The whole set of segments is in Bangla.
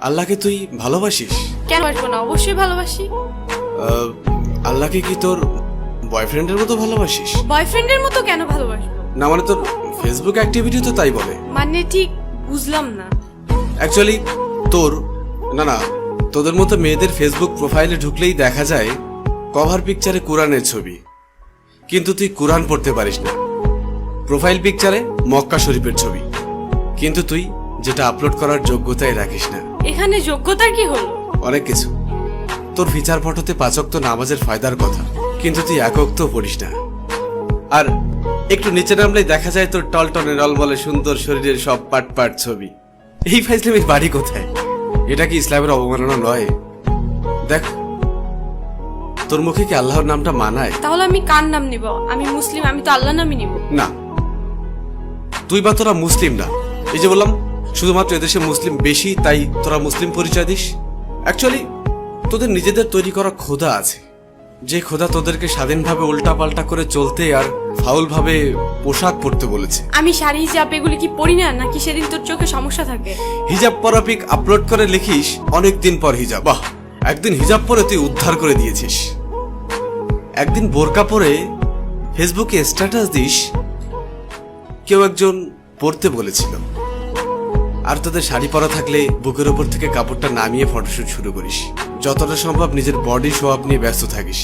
আল্লাহকে তুই ভালোবাসিস? কেন বাসবো না, অবশ্যই ভালোবাসি। আল্লাহকে কি তোর বয়ফ্রেন্ডের মতো ভালোবাসিস? বয়ফ্রেন্ডের মতো কেন ভালোবাসবো? না মানে তোর ফেসবুক অ্যাক্টিভিটি তো তাই বলে। মানে ঠিক বুঝলাম না। অ্যাকচুয়ালি তোর না তোদের মতো মেয়েদের ফেসবুক প্রোফাইলে ঢুকলেই দেখা যায় কভার পিকচারে কোরআনের ছবি, কিন্তু তুই কোরআন পড়তে পারিস না। প্রোফাইল পিকচারে মক্কা শরীফের ছবি, কিন্তু তুই যেটা আপলোড করার যোগ্যতাই রাখিস না। এখানে যোগ্যতার কি হলো? অনেক কিছু। তোর ফিচার ফটোতে 5 ওয়াক্ত নামাজের ফায়দার কথা, কিন্তু তুই 1 ওয়াক্তও পড়িস না। আর একটু নিচে নামলেই দেখা যায় তোর টলটনে রলবলে সুন্দর শরীরের সব পাট পাট ছবি। এই ফাইজলামের বাড়ি কোথায়? এটা কি ইসলামের অবমাননা নয়? দেখ, তোর মুখে কি আল্লাহর নামটা মানায়? তাহলে আমি কার নাম নিব? আমি মুসলিম, আমি তো আল্লাহর নামই নিব। না, তুই বা তোরা মুসলিম না। এই যে বললাম, শুধুমাত্র এদেশে মুসলিম বেশি তাই তোরা মুসলিম পরিচয় দিস। অ্যাকচুয়ালি তোদের নিজেদের তৈরি করা খোদা আছে, যে খোদা তোদেরকে স্বাধীনভাবে উল্টাপাল্টা করে চলতে আর ফাউল ভাবে পোশাক পরতে বলেছে। আমি শাড়ি হিজাব এগুলি কি পরি না, নাকি সেদিন তোর চোখে সমস্যা থাকে? হিজাব পরা পিক আপলোড করে লিখিস অনেক দিন পর হিজাব। বাহ, একদিন হিজাব পরে তুই উদ্ধার করে দিয়েছিস। একদিন বোরকা পরে ফেসবুকে স্ট্যাটাস দিস কেউ একজন পড়তে বলেছিল। আর তোদের শাড়ি পরা থাকলে বুকের ওপর থেকে কাপড়টা নামিয়ে ফটোশুট শুরু করিস। যতটা সম্ভব নিজের বডি শো আপ নিয়ে ব্যস্ত থাকিস,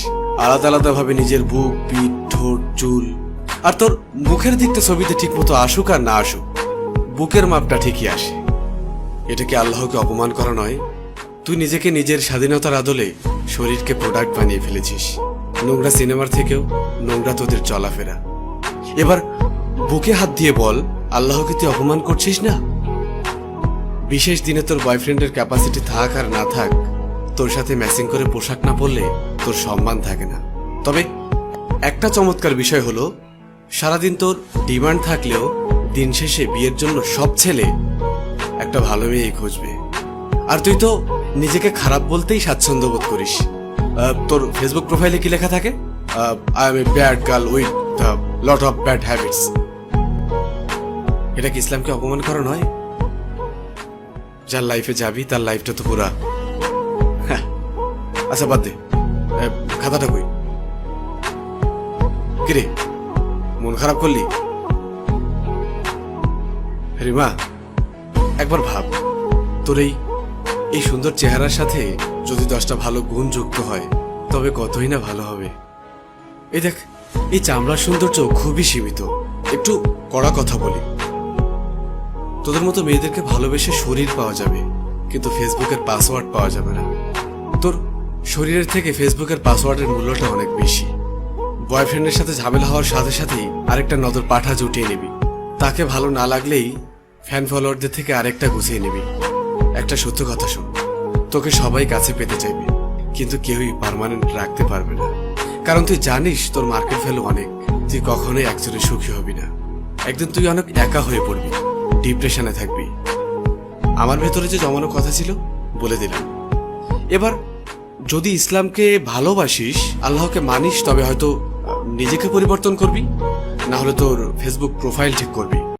আলাদা আলাদা ভাবে নিজের বুক, পিঠ, ঠোঁট, চুল। আর তোর মুখের দিকটা ছবিতে ঠিক মতো আসুক আর না আসুক, বুকের মাপটা ঠিকই আসে। এটা কি আল্লাহকে অপমান করা নয়? তুই নিজেকে নিজের স্বাধীনতার আদলে শরীরকে প্রোডাক্ট বানিয়ে ফেলেছিস। নোংরা সিনেমার থেকেও নোংরা তোদের চলাফেরা। এবার বুকে হাত দিয়ে বল, আল্লাহকে তুই অপমান করছিস না? বিশেষ দিনে তোর বয়ফ্রেন্ডের ক্যাপাসিটি থাক আর না থাক, তোর সাথে ম্যাচিং করে পোশাক না পরলে তোর সম্মান থাকে না। তবে একটা চমৎকার বিষয় হলো, সারাদিন তোর ডিমান্ড থাকলেও দিন শেষে বিয়ের জন্য সব ছেলে একটা ভালো মেয়েই খুঁজবে। আর তুই তো নিজেকে খারাপ বলতেই স্বাচ্ছন্দ্য বোধ করিস। তোর ফেসবুক প্রোফাইলে কি লেখা থাকে? I M a bad girl with lot of bad habits. এটা কি ইসলামকে অপমান করা নয়? যার লাইফে যাবি তার লাইফটা তো পুরা। আচ্ছা বাদ দে, খাতাটা কই? কিরে, মন খারাপ করলি? রিমা, একবার ভাব, তোর এই সুন্দর চেহারার সাথে যদি 10টা ভালো গুণ যুক্ত হয় তবে কতই না ভালো হবে। এই দেখ, এই চামড়ার সৌন্দর্য খুবই সীমিত। একটু কড়া কথা বলি, তোদের মতো মেয়েদেরকে ভালোবেসে শরীর পাওয়া যাবে, কিন্তু ফেসবুকের পাসওয়ার্ড পাওয়া যাবে না। তোর শরীরের থেকে ফেসবুকের পাসওয়ার্ডের মূল্যটা অনেক বেশি। বয়ফ্রেন্ডের সাথে ঝামেলা হওয়ার সাথে সাথেই আরেকটা নজর পাঠা জুটিয়ে নিবি। তাকে ভালো না লাগলেই ফ্যান ফলোয়ারদের থেকে আরেকটা গুছিয়ে নিবি। একটা সত্য কথা শোন, তোকে সবাই কাছে পেতে চাইবে, কিন্তু কেউই পার্মানেন্ট রাখতে পারবে না। কারণ তুই জানিস তোর মার্কেট ভ্যালু অনেক। তুই কখনোই একজনে সুখী হবি না। একদিন তুই অনেক একা হয়ে পড়বি, ডিপ্রেশনে থাকবি। আমার ভেতরে যে জমানো কথা ছিল বলে দিলাম। এবার যদি ইসলামকে ভালোবাসিস, আল্লাহকে মানিস, তবে হয়তো নিজেকে পরিবর্তন করবি, না হলে তোর ফেসবুক প্রোফাইল ঠিক করবি।